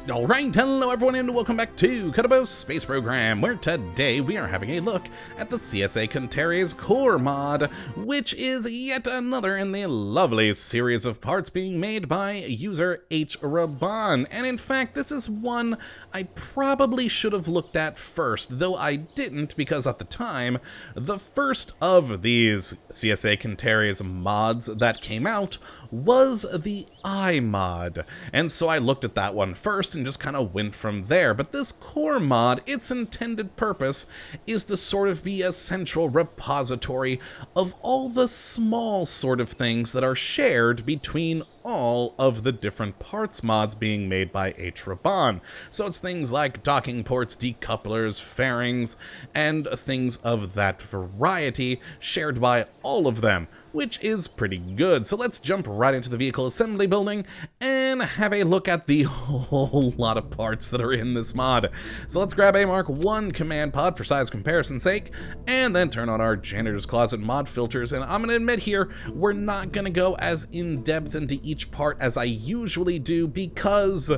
Alright, hello everyone and welcome back to Kottabos Space Program, where today we are having a look at the CSA Contares CORE mod, which is yet another in the lovely series of parts being made by user H. Raban. And in fact, this is one I probably should have looked at first, though I didn't because at the time, the first of these CSA Contares mods that came out was the I mod, and so I looked at that one first and just kind of went from there. But this core mod, its intended purpose is to sort of be a central repository of all the small sort of things that are shared between all of the different parts mods being made by H. Raban. So it's things like docking ports, decouplers, fairings, and things of that variety shared by all of them, which is pretty good. So let's jump right into the vehicle assembly building and have a look at the whole lot of parts that are in this mod. So let's grab a Mark 1 command pod for size comparison's sake, and then turn on our janitor's closet mod filters. And I'm gonna admit here, we're not gonna go as in-depth into each part as I usually do because,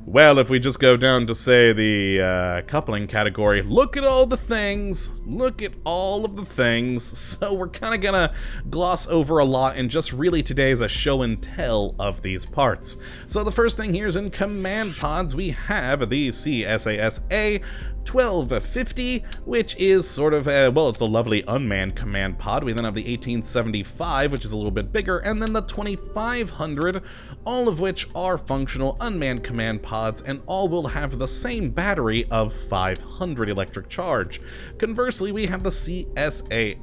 well, if we just go down to, say, the coupling category, look at all the things, look at all of the things, so we're kind of gonna gloss over a lot, and just really today is a show and tell of these parts. So the first thing here is in command pods, we have the CSA 1250, which is sort of a, well, it's a lovely unmanned command pod. We then have the 1875, which is a little bit bigger, and then the 2500, all of which are functional unmanned command pods, and all will have the same battery of 500 electric charge. Conversely, we have the CSA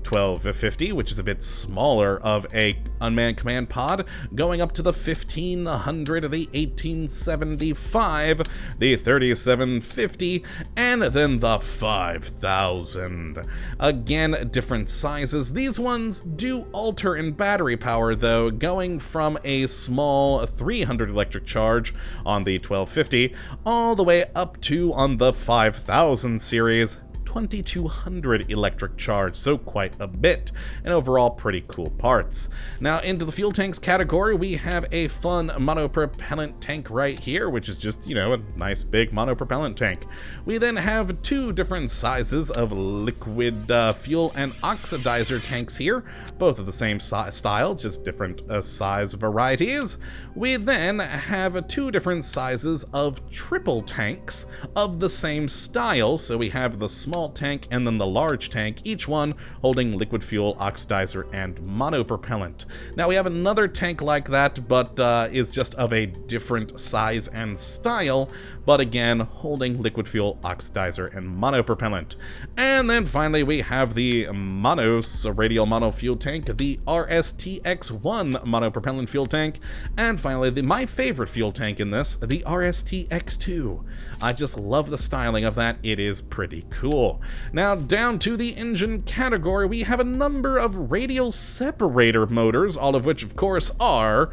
1250, which is a bit smaller of a unmanned command pod, going up to the 1500, the 1875, the 3750, and then the 5000. Again, different sizes. These ones do alter in battery power though, going from a small 300 electric charge on the 1250 all the way up to, on the 5000 series, 2200 electric charge, so quite a bit, and overall pretty cool parts. Now into the fuel tanks category, we have a fun monopropellant tank right here, which is just, you know, a nice big monopropellant tank. We then have two different sizes of liquid fuel and oxidizer tanks here, both of the same style, just different size varieties. We then have two different sizes of triple tanks of the same style, so we have the small tank and then the large tank, each one holding liquid fuel, oxidizer, and monopropellant. Now we have another tank like that, but is just of a different size and style, but again holding liquid fuel, oxidizer, and monopropellant. And then finally we have the Monos radial mono fuel tank, the RSTX1 monopropellant fuel tank, and finally my favorite fuel tank in this, the RSTX2. I just love the styling of that, it is pretty cool. Now down to the engine category, we have a number of radial separator motors, all of which of course are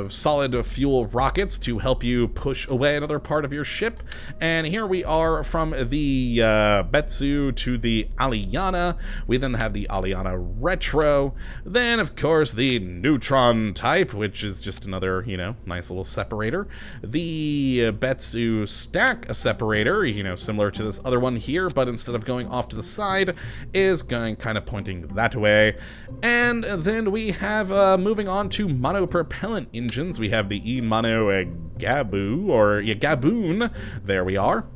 solid fuel rockets to help you push away another part of your ship. And here we are from the Betsu to the Aliana. We then have the Aliana Retro. Then of course the Neutron type, which is just another, you know, nice little separator. The Betsu stack separator, you know, similar to this other one here, but instead of going off to the side, is going kind of pointing that way. And then we have, moving on to monopropellant engines, we have the E-Mono Gabu, or Gaboon, there we are.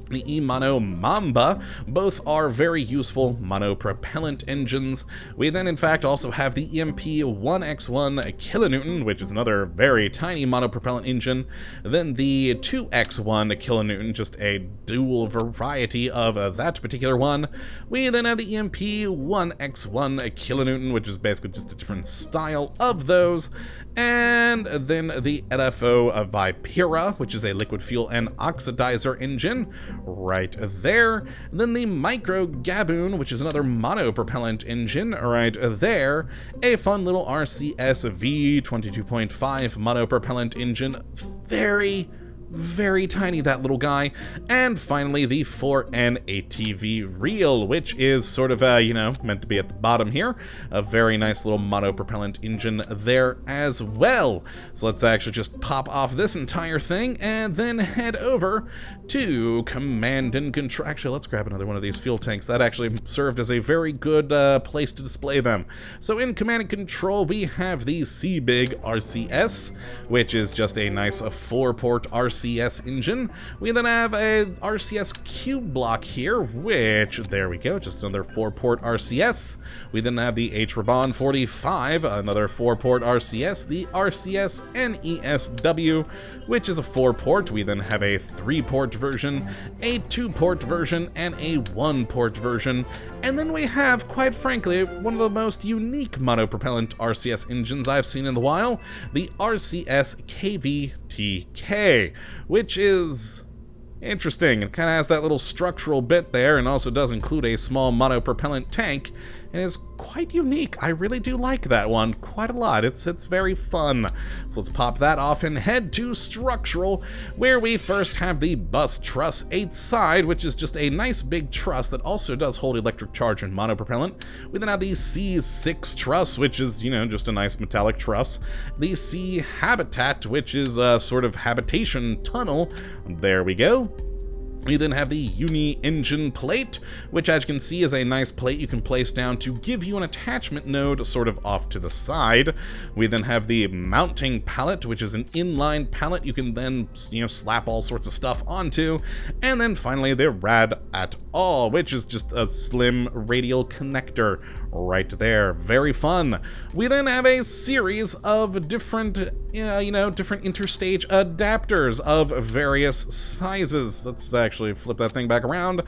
The E-Mono Mamba, both are very useful monopropellant engines. We then in fact also have the EMP-1X1 kilonewton, which is another very tiny monopropellant engine. Then the 2X1 kilonewton, just a dual variety of that particular one. We then have the EMP-1X1 kilonewton, which is basically just a different style of those. And then the LFO Vipera, which is a liquid fuel and oxidizer engine, right there. Then the Micro Gaboon, which is another monopropellant engine, right there. A fun little RCS V22.5 monopropellant engine. Very, Very tiny, that little guy. And finally, the 4N ATV reel, which is sort of, meant to be at the bottom here. A very nice little monopropellant engine there as well. So let's actually just pop off this entire thing and then head over to command and control. Actually, let's grab another one of these fuel tanks. That actually served as a very good place to display them. So in command and control, we have the C-Big RCS, which is just a nice 4-port RCS engine. We then have a RCS cube block here, which, there we go, just another 4-port RCS. We then have the H-Rabon 45, another 4-port RCS, the RCS NESW, which is a 4-port. We then have a 3-port version, a 2-port version, and a 1-port version. And then we have, quite frankly, one of the most unique monopropellant RCS engines I've seen in a while, the RCS KVTK, which is interesting. It kind of has that little structural bit there, and also does include a small monopropellant tank, and is quite unique. I really do like that one quite a lot. It's very fun. So let's pop that off and head to structural, where we first have the bus truss 8 side, which is just a nice big truss that also does hold electric charge and monopropellant. We then have the C6 truss, which is, just a nice metallic truss. The C habitat, which is a sort of habitation tunnel. There we go. We then have the uni-engine plate, which, as you can see, is a nice plate you can place down to give you an attachment node sort of off to the side. We then have the mounting pallet, which is an inline pallet you can then, slap all sorts of stuff onto. And then finally the rad at all, which is just a slim radial connector right there. Very fun. We then have a series of different, different interstage adapters of various sizes. Let's actually flip that thing back around,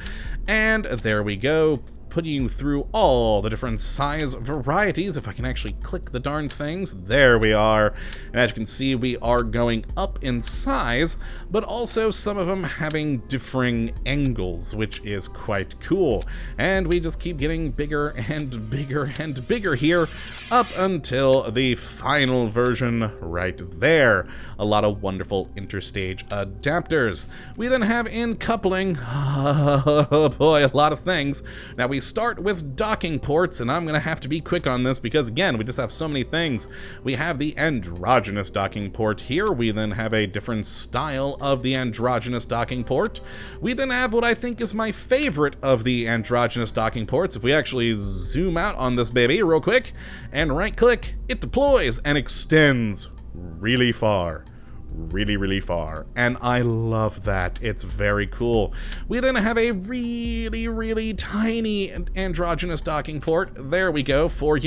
and there we go, putting you through all the different size varieties. If I can actually click the darn things, there we are. And as you can see, we are going up in size, but also some of them having differing angles, which is quite cool. And we just keep getting bigger and bigger and bigger here, up until the final version right there. A lot of wonderful interstage adapters. We then have in coupling, oh boy, a lot of things. Now we start with docking ports, and I'm going to have to be quick on this because, again, we just have so many things. We have the androgynous docking port here. We then have a different style of the androgynous docking port. We then have what I think is my favorite of the androgynous docking ports. If we actually zoom out on this baby real quick and right-click, it deploys and extends really far. Really far, and I love that. It's very cool. We then have a really tiny androgynous docking port. There we go, for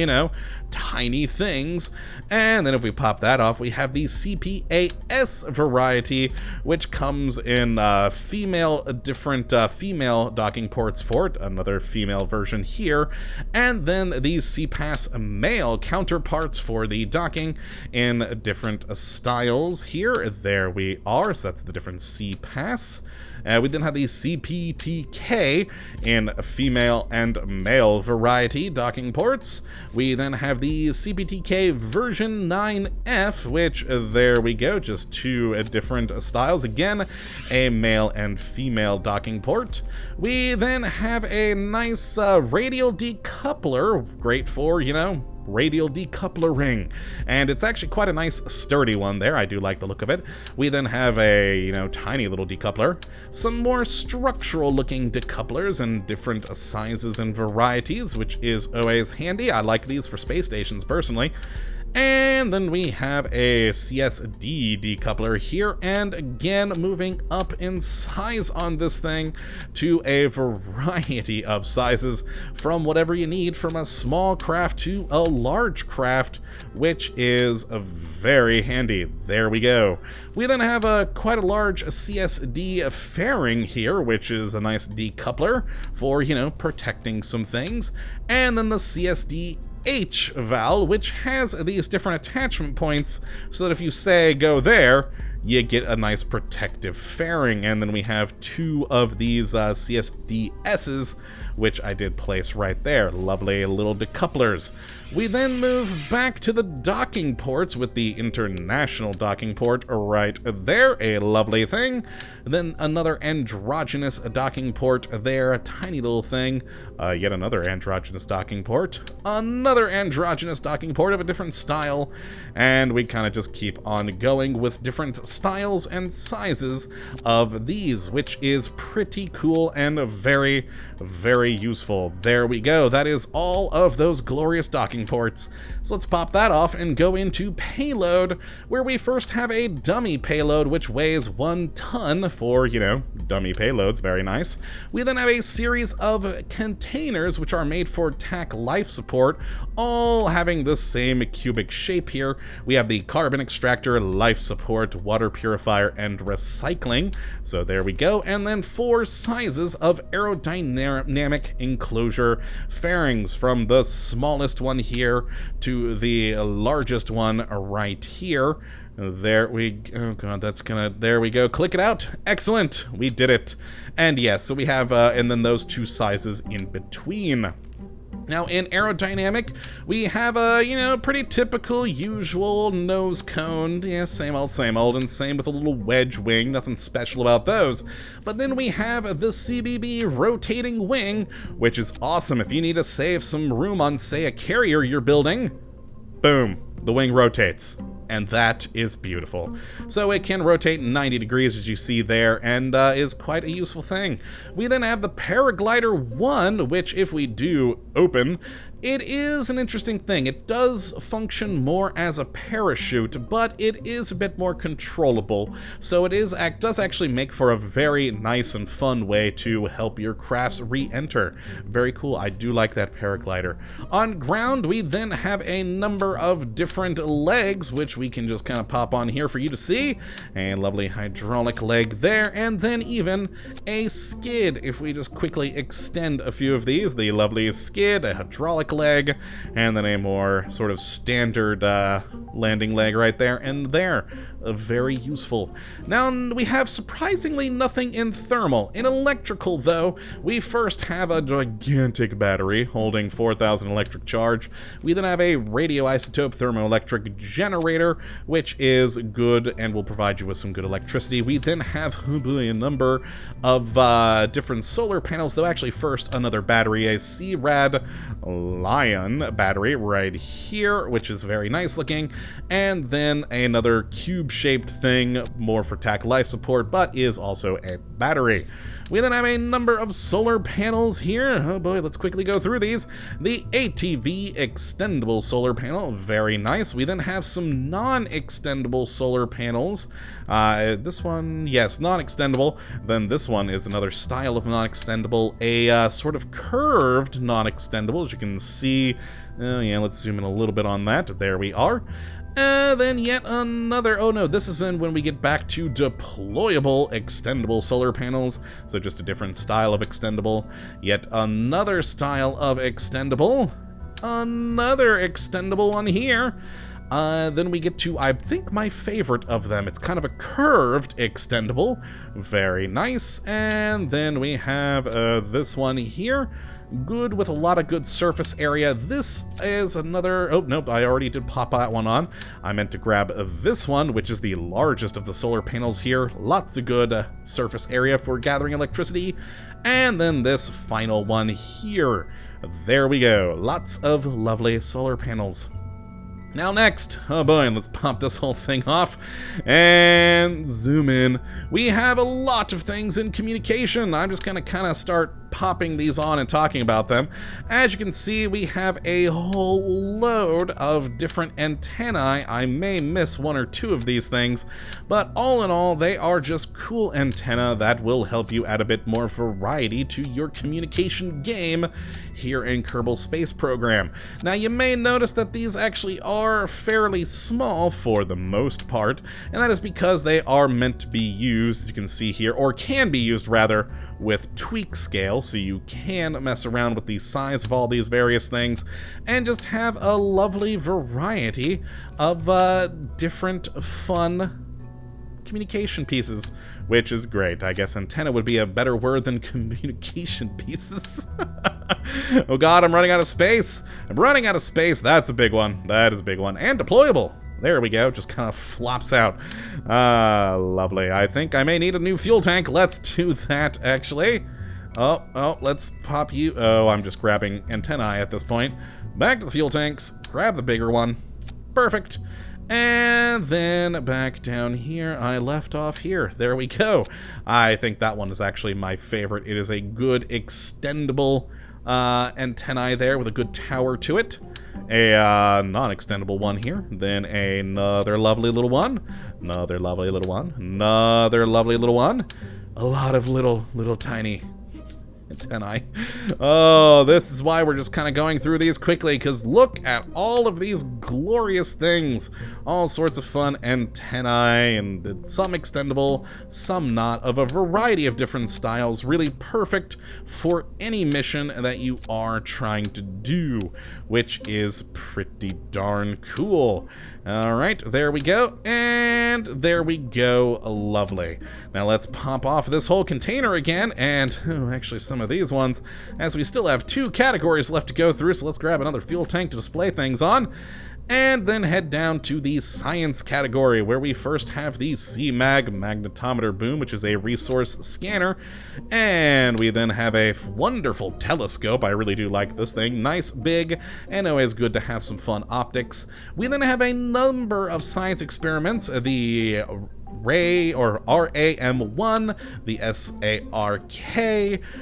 tiny things. And then if we pop that off, we have the CPAS variety, which comes in different female docking ports for it, another female version here, and then these CPAS male counterparts for the docking in different styles here. There we are, so that's the different CPAS. We then have the CPTK in female and male variety docking ports. We then have the CPTK version 9F, which, there we go, just 2 different styles. Again, a male and female docking port. We then have a nice radial decoupler, great for, radial decoupler ring, and it's actually quite a nice sturdy one there. I do like the look of it. We then have a tiny little decoupler, some more structural looking decouplers in different sizes and varieties, which is always handy. I like these for space stations personally. And then we have a CSD decoupler here, and again, moving up in size on this thing to a variety of sizes, from whatever you need, from a small craft to a large craft, which is very handy. There we go. We then have quite a large CSD fairing here, which is a nice decoupler for, protecting some things. And then the CSD H valve, which has these different attachment points, so that if you say go there, you get a nice protective fairing. And then we have 2 of these CSDS's, which I did place right there. Lovely little decouplers. We then move back to the docking ports with the international docking port right there, a lovely thing. Then another androgynous docking port there, a tiny little thing. Yet another androgynous docking port. Another androgynous docking port of a different style. And we kind of just keep on going with different styles and sizes of these, which is pretty cool and very, very useful. There we go. That is all of those glorious docking ports. So let's pop that off and go into payload, where we first have a dummy payload which weighs 1 ton for, you know, dummy payloads. Very nice. We then have a series of containers which are made for TAC life support, all having the same cubic shape here. We have the carbon extractor, life support, water purifier, and recycling. So there we go. And then 4 sizes of aerodynamic enclosure fairings, from the smallest one here to the largest one right here. There we, oh god, that's gonna, there we go, click it out. Excellent, we did it. And yes, so we have, and then those 2 sizes in between. Now, in aerodynamic, we have a, you know, pretty typical, usual nose cone. Yeah, same old, and same with a little wedge wing. Nothing special about those. But then we have the CBB rotating wing, which is awesome if you need to save some room on, say, a carrier you're building. Boom, the wing rotates. And that is beautiful. So it can rotate 90 degrees, as you see there, and is quite a useful thing. We then have the Paraglider 1, which, if we do open, it is an interesting thing. It does function more as a parachute, but it is a bit more controllable. So it does actually make for a very nice and fun way to help your crafts re-enter. Very cool. I do like that paraglider. On ground, we then have a number of different legs, which we can just kind of pop on here for you to see. A lovely hydraulic leg there, and then even a skid. If we just quickly extend a few of these, the lovely skid, a hydraulic leg, and then a more sort of standard landing leg right there and there. Very useful. Now, we have surprisingly nothing in thermal. In electrical, though, we first have a gigantic battery holding 4,000 electric charge. We then have a radioisotope thermoelectric generator, which is good and will provide you with some good electricity. We then have a number of different solar panels, though actually first another battery, a C-Rad Lion battery right here, which is very nice looking, and then another cube-shaped thing, more for TAC life support, but is also a battery. We then have a number of solar panels here. Oh boy, let's quickly go through these. The ATV extendable solar panel, very nice. We then have some non-extendable solar panels. This one, yes, non-extendable. Then this one is another style of non-extendable, a sort of curved non-extendable, as you can see. Yeah, let's zoom in a little bit on that. There we are. Then yet another, oh no, this is when we get back to deployable extendable solar panels, so just a different style of extendable. Yet another style of extendable. Another extendable one here. Then we get to, I think, my favorite of them. It's kind of a curved extendable. Very nice. And then we have this one here. Good, with a lot of good surface area. This is another, oh nope, I already did pop that one on. I meant to grab this one, which is the largest of the solar panels here. Lots of good surface area for gathering electricity. And then this final one here. There we go. Lots of lovely solar panels. Now next, oh boy, let's pop this whole thing off and zoom in. We have a lot of things in communication. I'm just gonna kind of start popping these on and talking about them. As you can see, we have a whole load of different antennae. I may miss one or two of these things, but all in all, they are just cool antennae that will help you add a bit more variety to your communication game here in Kerbal Space Program. Now, you may notice that these actually are fairly small for the most part, and that is because they are meant to be used, as you can see here, or can be used rather, with tweak scale, so you can mess around with the size of all these various things and just have a lovely variety of different fun communication pieces, which is great. I guess antenna would be a better word than communication pieces. Oh god, I'm running out of space. I'm running out of space. That's a big one. That is a big one. And deployable. There we go. Just kind of flops out. Lovely. I think I may need a new fuel tank. Let's do that, actually. Oh, let's pop you. Oh, I'm just grabbing antennae at this point. Back to the fuel tanks. Grab the bigger one. Perfect. And then back down here, I left off here. There we go. I think that one is actually my favorite. It is a good extendable antennae there with a good tower to it. A non-extendable one here. Then another lovely little one. Another lovely little one. Another lovely little one. A lot of little tiny antennae. Oh, this is why we're just kind of going through these quickly, because look at all of these glorious things. All sorts of fun antennae, and some extendable, some not, of a variety of different styles. Really perfect for any mission that you are trying to do, which is pretty darn cool. Alright, there we go, and there we go. Lovely. Now let's pop off this whole container again, and actually some of these ones, as we still have 2 categories left to go through, so let's grab another fuel tank to display things on, and then head down to the science category, where we first have the CMAG magnetometer boom, which is a resource scanner, and we then have a wonderful telescope. I really do like this thing. Nice, big, and always good to have some fun optics. We then have a number of science experiments, the Ray or RAM1, the SARK,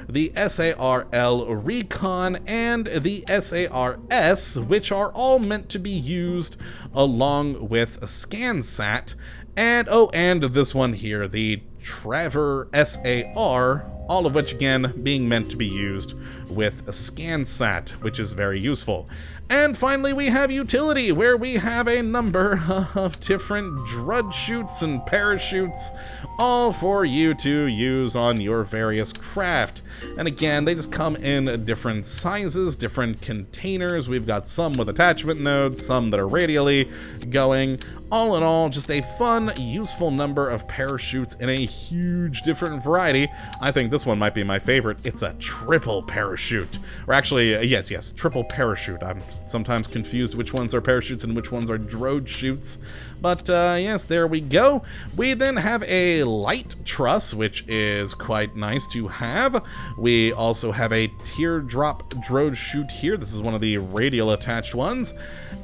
the SARL Recon, and the SARS, which are all meant to be used along with a ScanSat, and and this one here, the Trevor SAR, all of which again being meant to be used with a ScanSat, which is very useful. And finally, we have utility, where we have a number of different drudge chutes and parachutes, all for you to use on your various craft. And again, they just come in different sizes, different containers. We've got some with attachment nodes, some that are radially going. All in all, just a fun, useful number of parachutes in a huge different variety. I think this one might be my favorite. It's a triple parachute. Or actually, yes, triple parachute. I'm sometimes confused which ones are parachutes and which ones are droid chutes. But yes, there we go. We then have a light truss, which is quite nice to have. We also have a teardrop droid chute here. This is one of the radial attached ones.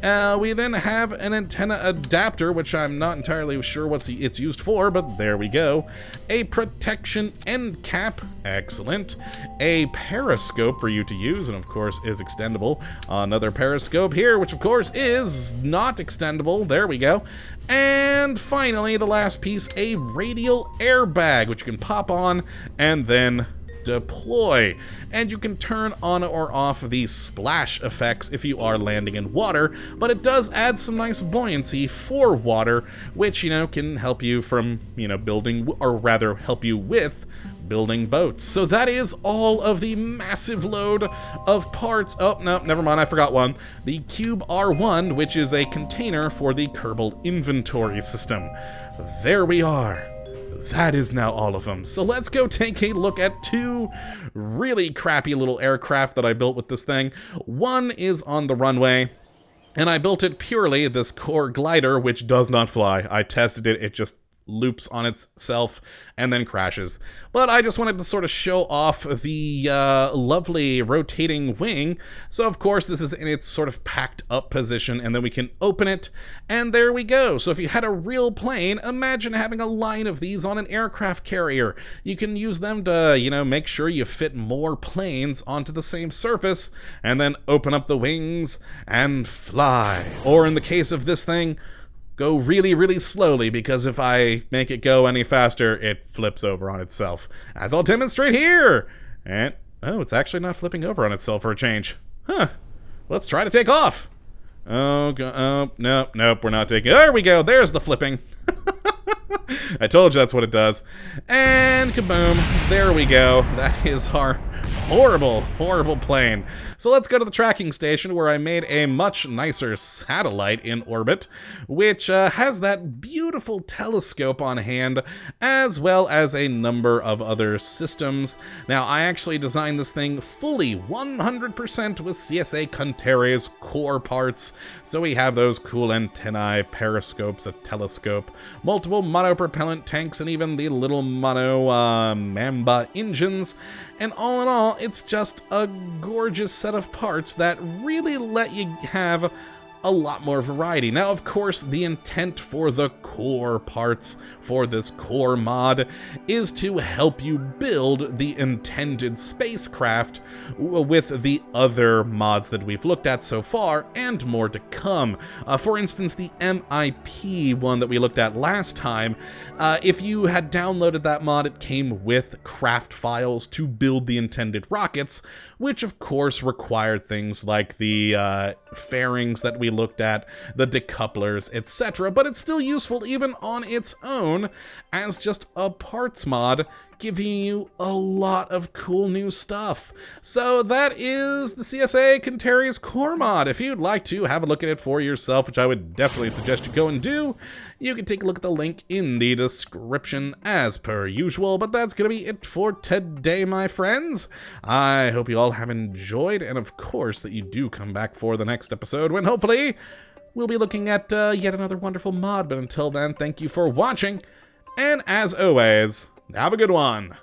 We then have an antenna adapter, which I'm not entirely sure what it's used for, but there we go. A protection end cap, excellent. A periscope for you to use, and of course is extendable. Another periscope here, which of course is not extendable, there we go. And finally, the last piece, a radial airbag, which you can pop on and then deploy, and you can turn on or off the splash effects if you are landing in water, but it does add some nice buoyancy for water, which, can help you from, building, or rather help you with building boats. So that is all of the massive load of parts. Oh, no, never mind, I forgot one. The Cube R1, which is a container for the Kerbal inventory system. There we are. That is now all of them. So let's go take a look at 2 really crappy little aircraft that I built with this thing. One is on the runway, and I built it purely this core glider, which does not fly. I tested it, it just loops on itself and then crashes. But I just wanted to sort of show off the lovely rotating wing. So of course this is in its sort of packed up position, and then we can open it, and there we go. So if you had a real plane, imagine having a line of these on an aircraft carrier. You can use them to, make sure you fit more planes onto the same surface, and then open up the wings and fly. Or in the case of this thing, go really, really slowly, because if I make it go any faster, it flips over on itself, as I'll demonstrate here. And, oh, it's actually not flipping over on itself for a change. Huh. Let's try to take off. Oh, nope, we're not taking. There we go. There's the flipping. I told you that's what it does. And kaboom. There we go. That is our horrible plane. So let's go to the tracking station, where I made a much nicer satellite in orbit, which has that beautiful beautiful telescope on hand, as well as a number of other systems. Now, I actually designed this thing fully 100% with CSA Contares CORE parts. So we have those cool antennae, periscopes, a telescope, multiple monopropellant tanks, and even the little mono Mamba engines. And all in all, it's just a gorgeous set of parts that really let you have a lot more variety. Now, of course, the intent for the core parts for this core mod is to help you build the intended spacecraft with the other mods that we've looked at so far, and more to come. For instance, the MIP one that we looked at last time, if you had downloaded that mod, it came with craft files to build the intended rockets, which of course required things like the fairings that we looked at, the decouplers, etc., but it's still useful even on its own as just a parts mod, giving you a lot of cool new stuff. So that is the CSA Contares CORE mod. If you'd like to have a look at it for yourself, which I would definitely suggest you go and do, you can take a look at the link in the description as per usual. But that's going to be it for today, my friends. I hope you all have enjoyed, and of course that you do come back for the next episode when hopefully we'll be looking at yet another wonderful mod. But until then, thank you for watching, and as always, have a good one.